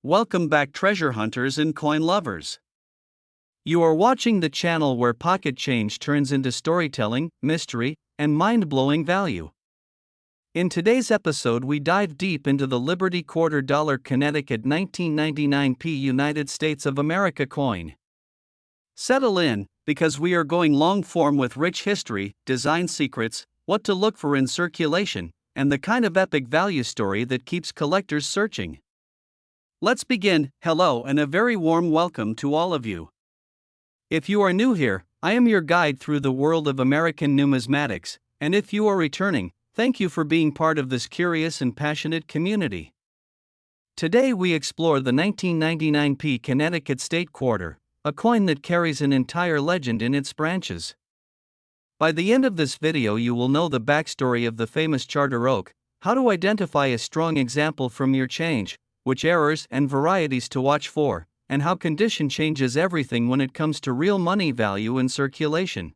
Welcome back, treasure hunters and coin lovers. You are watching the channel where pocket change turns into storytelling, mystery, and mind-blowing value. In today's episode, we dive deep into the Liberty Quarter Dollar Connecticut 1999 United States of America coin. Settle in, because we are going long form with rich history, design secrets, what to look for in circulation, and the kind of epic value story that keeps collectors searching. Let's begin. Hello and a very warm welcome to all of you. If you are new here, I am your guide through the world of American numismatics, and if you are returning, thank you for being part of this curious and passionate community. Today we explore the 1999 Connecticut State Quarter, a coin that carries an entire legend in its branches. By the end of this video you will know the backstory of the famous Charter Oak, how to identify a strong example from your change, which errors and varieties to watch for, and how condition changes everything when it comes to real money value in circulation.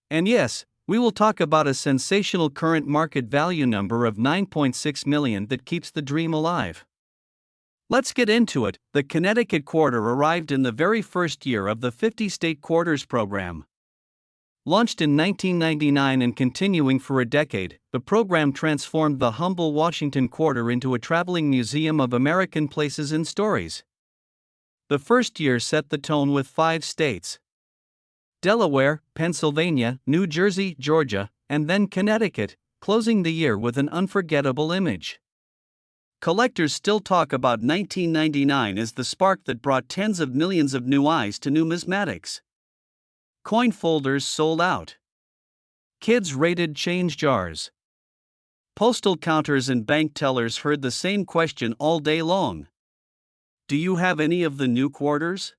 And yes, we will talk about a sensational current market value number of 9.6 million that keeps the dream alive. Let's get into it. The Connecticut Quarter arrived in the very first year of the 50-state quarters program. Launched in 1999 and continuing for a decade, the program transformed the humble Washington Quarter into a traveling museum of American places and stories. The first year set the tone with 5 states: Delaware, Pennsylvania, New Jersey, Georgia, and then Connecticut, closing the year with an unforgettable image. Collectors still talk about 1999 as the spark that brought tens of millions of new eyes to numismatics. Coin folders sold out. Kids raided change jars. Postal counters and bank tellers heard the same question all day long: do you have any of the new quarters?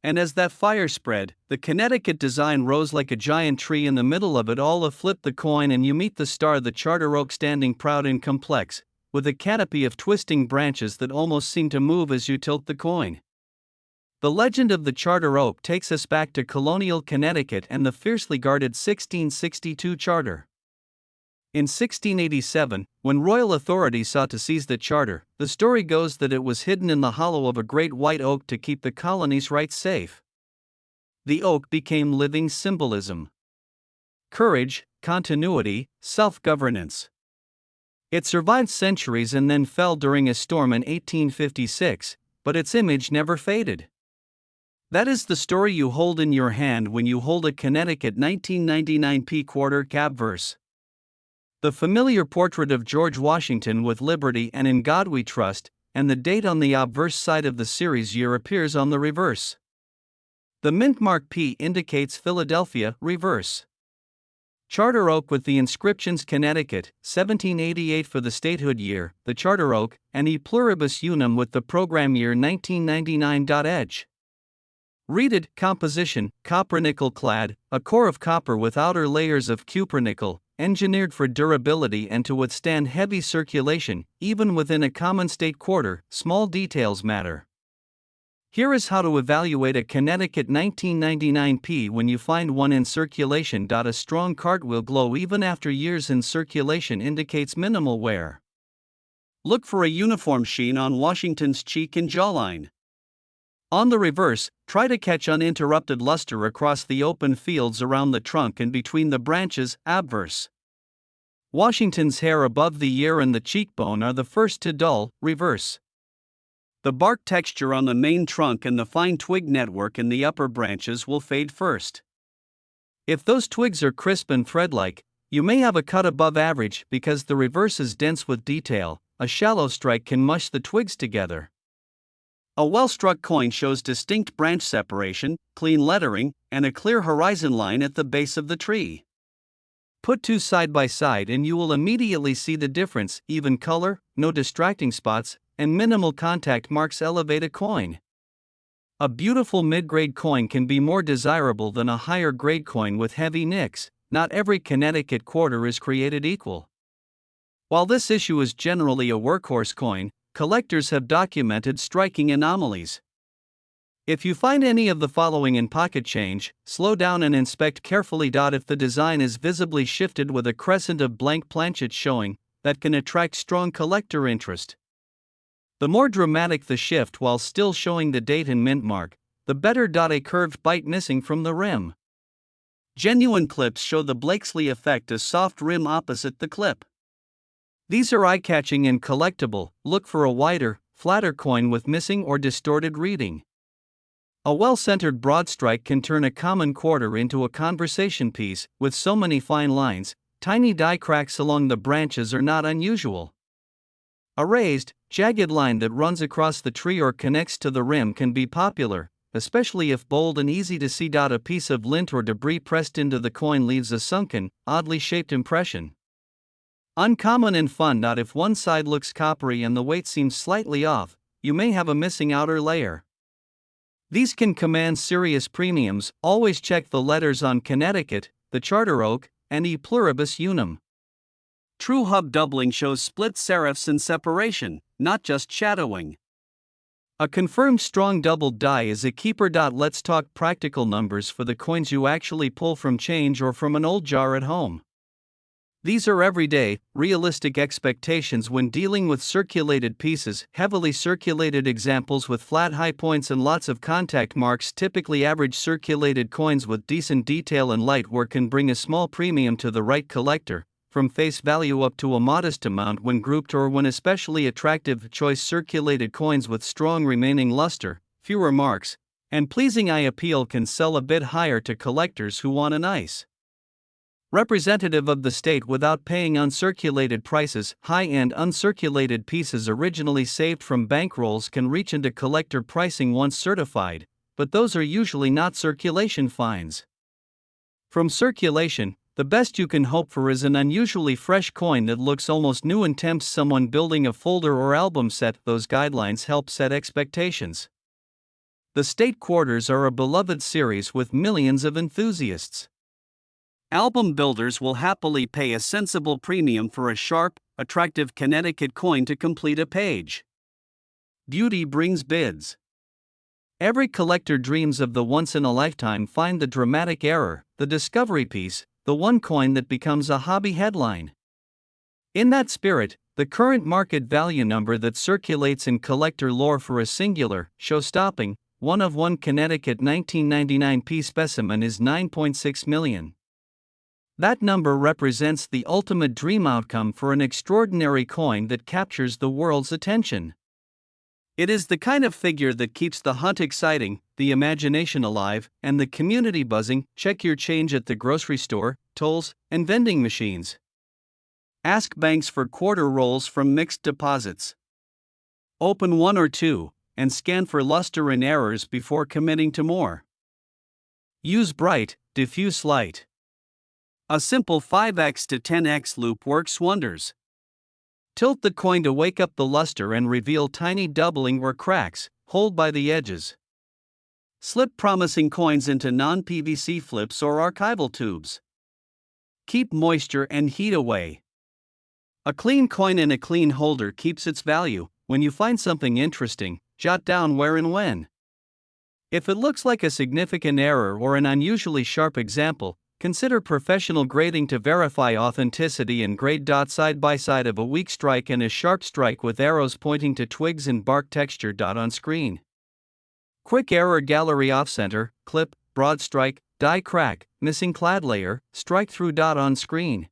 And as that fire spread, the Connecticut design rose like a giant tree. In the middle of it all, flip the coin and you meet the star, the Charter Oak, standing proud and complex, with a canopy of twisting branches that almost seem to move as you tilt the coin. The legend of the Charter Oak takes us back to colonial Connecticut and the fiercely guarded 1662 charter. In 1687, when royal authorities sought to seize the charter, the story goes that it was hidden in the hollow of a great white oak to keep the colony's rights safe. The oak became living symbolism: courage, continuity, self-governance. It survived centuries and then fell during a storm in 1856, but its image never faded. That is the story you hold in your hand when you hold a Connecticut 1999 quarter obverse. The familiar portrait of George Washington with Liberty and In God We Trust, and the date on the obverse side of the series year appears on the reverse. The mint mark P indicates Philadelphia, reverse. Charter Oak with the inscriptions Connecticut, 1788 for the statehood year, the Charter Oak, and E pluribus unum with the program year 1999. Edge. Reeded composition, copper nickel clad, a core of copper with outer layers of cupronickel, engineered for durability and to withstand heavy circulation, even within a common state quarter. Small details matter. Here is how to evaluate a Connecticut 1999 when you find one in circulation. A strong card will glow even after years in circulation indicates minimal wear. Look for a uniform sheen on Washington's cheek and jawline. On the reverse, try to catch uninterrupted luster across the open fields around the trunk and between the branches. Obverse. Washington's hair above the ear and the cheekbone are the first to dull. Reverse. The bark texture on the main trunk and the fine twig network in the upper branches will fade first. If those twigs are crisp and thread-like, you may have a cut above average because the reverse is dense with detail. A shallow strike can mush the twigs together. A well-struck coin shows distinct branch separation, clean lettering, and a clear horizon line at the base of the tree. Put two side by side and you will immediately see the difference. Even color, no distracting spots, and minimal contact marks elevate a coin. A beautiful mid-grade coin can be more desirable than a higher-grade coin with heavy nicks. Not every Connecticut quarter is created equal. While this issue is generally a workhorse coin, collectors have documented striking anomalies. If you find any of the following in pocket change, slow down and inspect carefully. If the design is visibly shifted with a crescent of blank planchets showing, that can attract strong collector interest. The more dramatic the shift while still showing the date and mint mark, the better. A curved bite missing from the rim. Genuine clips show the Blakesley effect, a soft rim opposite the clip. These are eye-catching and collectible. Look for a wider, flatter coin with missing or distorted reading. A well-centered broad strike can turn a common quarter into a conversation piece. With so many fine lines, tiny die cracks along the branches are not unusual. A raised, jagged line that runs across the tree or connects to the rim can be popular, especially if bold and easy to see. A piece of lint or debris pressed into the coin leaves a sunken, oddly shaped impression. Uncommon and fun. If one side looks coppery and the weight seems slightly off, you may have a missing outer layer. These can command serious premiums. Always check the letters on Connecticut, the Charter Oak, and E pluribus unum. True hub doubling shows split serifs and separation, not just shadowing. A confirmed strong doubled die is a keeper. Let's talk practical numbers for the coins you actually pull from change or from an old jar at home. These are everyday, realistic expectations when dealing with circulated pieces. Heavily circulated examples with flat high points and lots of contact marks. Typically average circulated coins with decent detail and light work can bring a small premium to the right collector, from face value up to a modest amount when grouped or when especially attractive. Choice circulated coins with strong remaining luster, fewer marks, and pleasing eye appeal can sell a bit higher to collectors who want a nice representative of the state without paying uncirculated prices. High-end uncirculated pieces originally saved from bankrolls can reach into collector pricing once certified, but those are usually not circulation finds. From circulation, the best you can hope for is an unusually fresh coin that looks almost new and tempts someone building a folder or album set. Those guidelines help set expectations. The state quarters are a beloved series with millions of enthusiasts. Album builders will happily pay a sensible premium for a sharp, attractive Connecticut coin to complete a page. Beauty brings bids. Every collector dreams of the once-in-a-lifetime find, the dramatic error, the discovery piece, the one coin that becomes a hobby headline. In that spirit, the current market value number that circulates in collector lore for a singular, show-stopping, one-of-one Connecticut 1999 P specimen is $9.6 million. That number represents the ultimate dream outcome for an extraordinary coin that captures the world's attention. It is the kind of figure that keeps the hunt exciting, the imagination alive, and the community buzzing. Check your change at the grocery store, tolls, and vending machines. Ask banks for quarter rolls from mixed deposits. Open one or two, and scan for luster and errors before committing to more. Use bright, diffuse light. A simple 5x to 10x loop works wonders. Tilt the coin to wake up the luster and reveal tiny doubling or cracks. Hold by the edges. Slip promising coins into non-PVC flips or archival tubes. Keep moisture and heat away. A clean coin in a clean holder keeps its value. When you find something interesting, jot down where and when. If it looks like a significant error or an unusually sharp example, consider professional grading to verify authenticity and grade. Side by side of a weak strike and a sharp strike with arrows pointing to twigs and bark texture. On screen. Quick error: gallery off center, clip, broad strike, die crack, missing clad layer, strike through. On screen.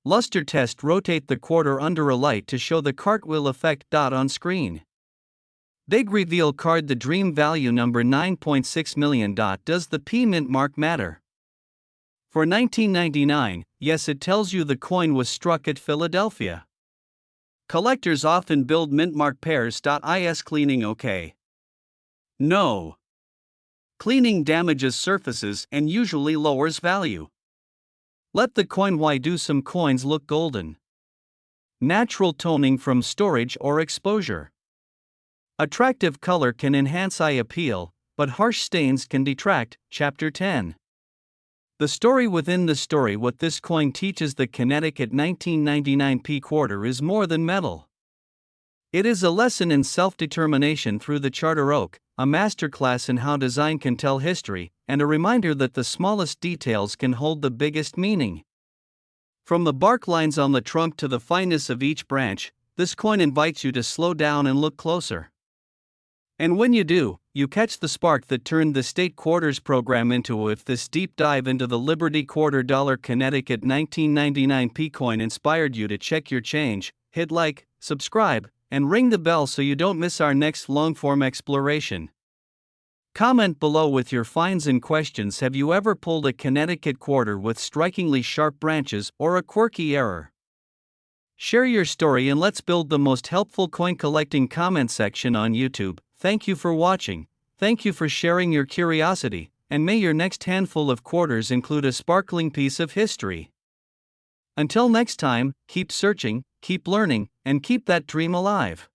Luster test: rotate the quarter under a light to show the cartwheel effect. On screen. Big reveal card: the dream value number $9.6 million. Does the P mint mark matter? For 1999, yes, it tells you the coin was struck at Philadelphia. Collectors often build mint mark pairs. Is cleaning okay? No. Cleaning damages surfaces and usually lowers value. Let the coin. Why do some coins look golden? Natural toning from storage or exposure. Attractive color can enhance eye appeal, but harsh stains can detract. Chapter 10. The story within the story. What this coin teaches the Connecticut 1999 P quarter is more than metal. It is a lesson in self-determination through the Charter Oak, a masterclass in how design can tell history, and a reminder that the smallest details can hold the biggest meaning. From the bark lines on the trunk to the fineness of each branch, this coin invites you to slow down and look closer. And when you do, you catch the spark that turned the state quarters program into a. If this deep dive into the Liberty Quarter Dollar Connecticut 1999 P coin inspired you to check your change, hit like, subscribe, and ring the bell so you don't miss our next long-form exploration. Comment below with your finds and questions. Have you ever pulled a Connecticut quarter with strikingly sharp branches or a quirky error? Share your story and let's build the most helpful coin collecting comment section on YouTube. Thank you for watching, thank you for sharing your curiosity, and may your next handful of quarters include a sparkling piece of history. Until next time, keep searching, keep learning, and keep that dream alive.